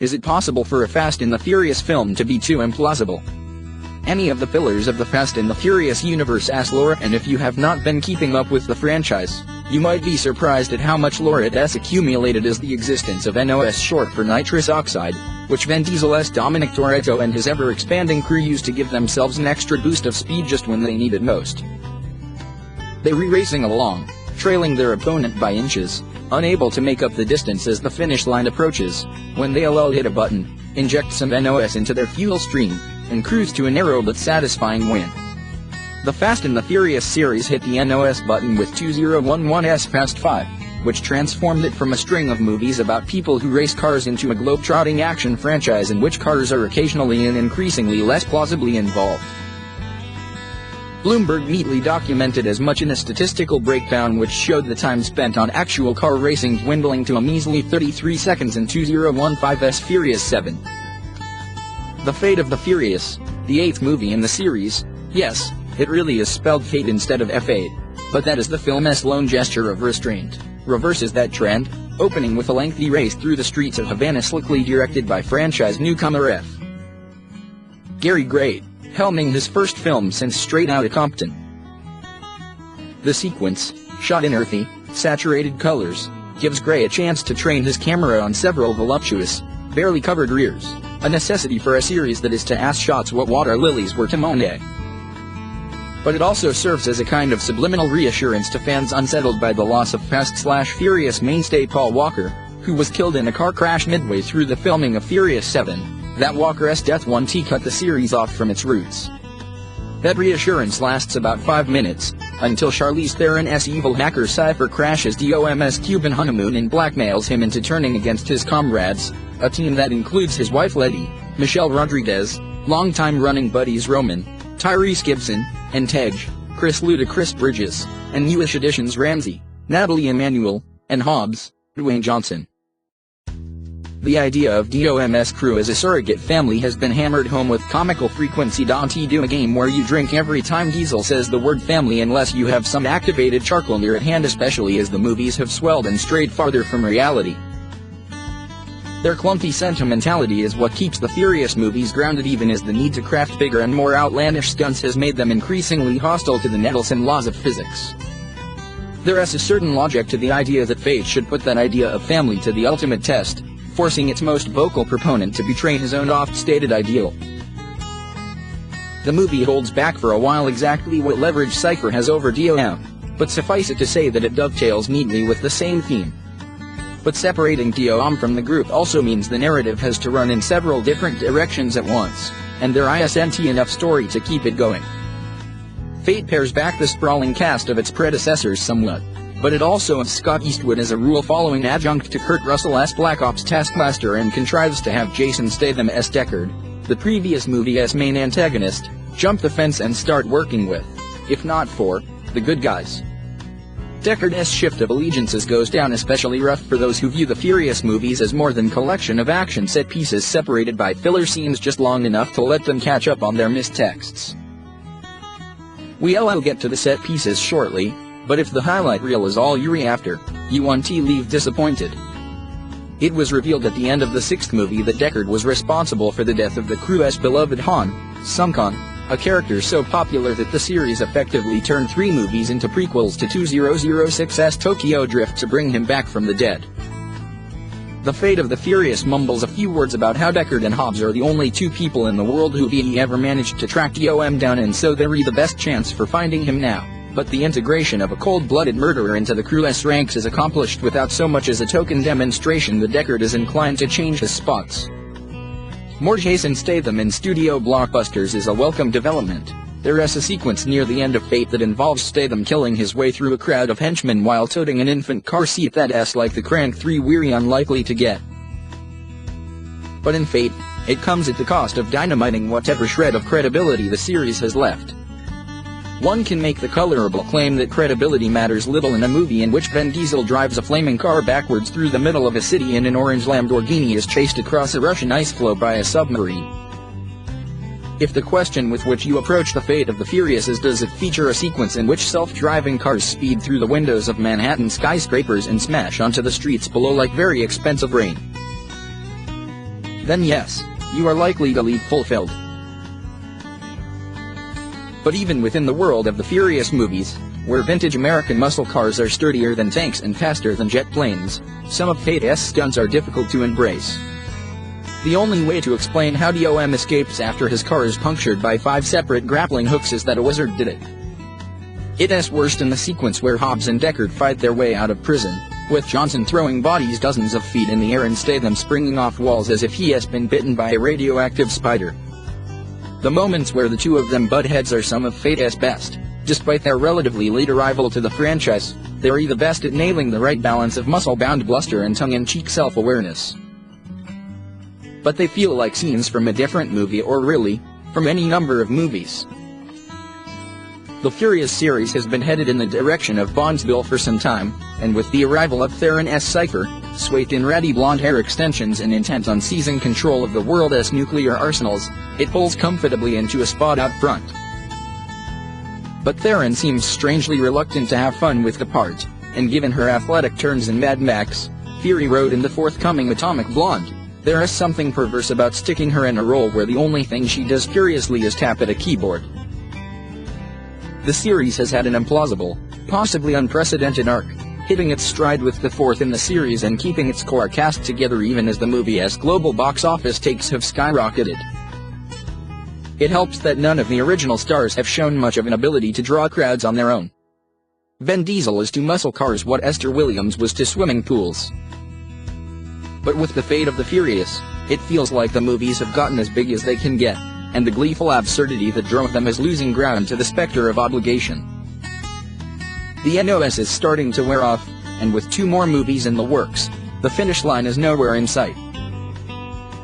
Is it possible for a Fast and the Furious film to be too implausible? Any of the pillars of the Fast and the Furious universe as lore, and if you have not been keeping up with the franchise, you might be surprised at how much lore it has accumulated as the existence of NOS, short for nitrous oxide, which Vin Diesel's Dom Toretto and his ever-expanding crew used to give themselves an extra boost of speed just when they need it most. They were racing along, trailing their opponent by inches, unable to make up the distance as the finish line approaches, when they'll all hit a button, inject some NOS into their fuel stream, and cruise to a narrow but satisfying win. The Fast and the Furious series hit the NOS button with 2011's Fast 5, which transformed it from a string of movies about people who race cars into a globe-trotting action franchise in which cars are occasionally and increasingly less plausibly involved. Bloomberg neatly documented as much in a statistical breakdown which showed the time spent on actual car racing dwindling to a measly 33 seconds in 2015's Furious 7. The Fate of the Furious, the 8th movie in the series, yes, it really is spelled fate instead of F8, but that is the film's lone gesture of restraint, reverses that trend, opening with a lengthy race through the streets of Havana slickly directed by franchise newcomer F. Gary Gray, helming his first film since Straight Outta Compton. The sequence, shot in earthy, saturated colors, gives Gray a chance to train his camera on several voluptuous, barely covered rears, a necessity for a series that is to ass shots what water lilies were to Monet. But it also serves as a kind of subliminal reassurance to fans unsettled by the loss of Fast/Furious mainstay Paul Walker, who was killed in a car crash midway through the filming of Furious 7. That Walker's death cut the series off from its roots. That reassurance lasts about 5 minutes, until Charlize Theron's evil hacker Cipher crashes Dom's Cuban honeymoon and blackmails him into turning against his comrades, a team that includes his wife Letty, Michelle Rodriguez, longtime running buddies Roman, Tyrese Gibson, and Tej, Chris Ludacris Bridges, and newish additions Ramsey, Natalie Emmanuel, and Hobbs, Dwayne Johnson. The idea of Dom's crew as a surrogate family has been hammered home with comical frequency. Don't do a game where you drink every time Diesel says the word family unless you have some activated charcoal near at hand, especially as the movies have swelled and strayed farther from reality. Their clunky sentimentality is what keeps the Furious movies grounded, even as the need to craft bigger and more outlandish stunts has made them increasingly hostile to the Nettleson laws of physics. There is a certain logic to the idea that fate should put that idea of family to the ultimate test, forcing its most vocal proponent to betray his own oft-stated ideal. The movie holds back for a while exactly what leverage Cipher has over Dom, but suffice it to say that it dovetails neatly with the same theme. But separating Dom from the group also means the narrative has to run in several different directions at once, and there isn't enough story to keep it going. Fate pares back the sprawling cast of its predecessors somewhat, but it also has Scott Eastwood as a rule-following adjunct to Kurt Russell's Black Ops Taskmaster and contrives to have Jason Statham as Deckard, the previous movie's main antagonist, jump the fence and start working with, if not for, the good guys. Deckard's shift of allegiances goes down especially rough for those who view the Furious movies as more than collection of action set pieces separated by filler scenes just long enough to let them catch up on their missed texts. We'll get to the set pieces shortly, but if the highlight reel is all you're after, you won't leave disappointed. It was revealed at the end of the 6th movie that Deckard was responsible for the death of the crew's beloved Han, Sung-Khan, a character so popular that the series effectively turned 3 movies into prequels to 2006's Tokyo Drift to bring him back from the dead. The Fate of the Furious mumbles a few words about how Deckard and Hobbs are the only 2 people in the world who ever managed to track Dom down, and so they're the best chance for finding him now. But the integration of a cold-blooded murderer into the crew's ranks is accomplished without so much as a token demonstration that Deckard is inclined to change his spots. More Jason Statham in studio blockbusters is a welcome development. There is a sequence near the end of Fate that involves Statham killing his way through a crowd of henchmen while toting an infant car seat that's like the Crank 3 we're unlikely to get. But in Fate, it comes at the cost of dynamiting whatever shred of credibility the series has left. One can make the colorable claim that credibility matters little in a movie in which Vin Diesel drives a flaming car backwards through the middle of a city and an orange Lamborghini is chased across a Russian ice floe by a submarine. If the question with which you approach the Fate of the Furious is does it feature a sequence in which self-driving cars speed through the windows of Manhattan skyscrapers and smash onto the streets below like very expensive rain, then yes, you are likely to leave fulfilled. But even within the world of the Furious movies, where vintage American muscle cars are sturdier than tanks and faster than jet planes, some of Fate's stunts are difficult to embrace. The only way to explain how Dom escapes after his car is punctured by 5 separate grappling hooks is that a wizard did it. It is worst in the sequence where Hobbs and Deckard fight their way out of prison, with Johnson throwing bodies dozens of feet in the air and Statham springing off walls as if he has been bitten by a radioactive spider. The moments where the two of them butt heads are some of Fate's best. Despite their relatively late arrival to the franchise, they're the best at nailing the right balance of muscle-bound bluster and tongue-in-cheek self-awareness. But they feel like scenes from a different movie, or really, from any number of movies. The Furious series has been headed in the direction of Bondsville for some time, and with the arrival of Theron's Cipher, swathed in ratty blonde hair extensions and intent on seizing control of the world's nuclear arsenals, it pulls comfortably into a spot out front. But Theron seems strangely reluctant to have fun with the part, and given her athletic turns in Mad Max, Fury Road and the forthcoming Atomic Blonde, there is something perverse about sticking her in a role where the only thing she does furiously is tap at a keyboard. The series has had an implausible, possibly unprecedented arc, hitting its stride with the 4th in the series and keeping its core cast together even as the movie's global box office takes have skyrocketed. It helps that none of the original stars have shown much of an ability to draw crowds on their own. Vin Diesel is to muscle cars what Esther Williams was to swimming pools. But with the fate of the Furious, it feels like the movies have gotten as big as they can get, and the gleeful absurdity that drove them is losing ground to the specter of obligation. The NOS is starting to wear off, and with 2 more movies in the works, the finish line is nowhere in sight.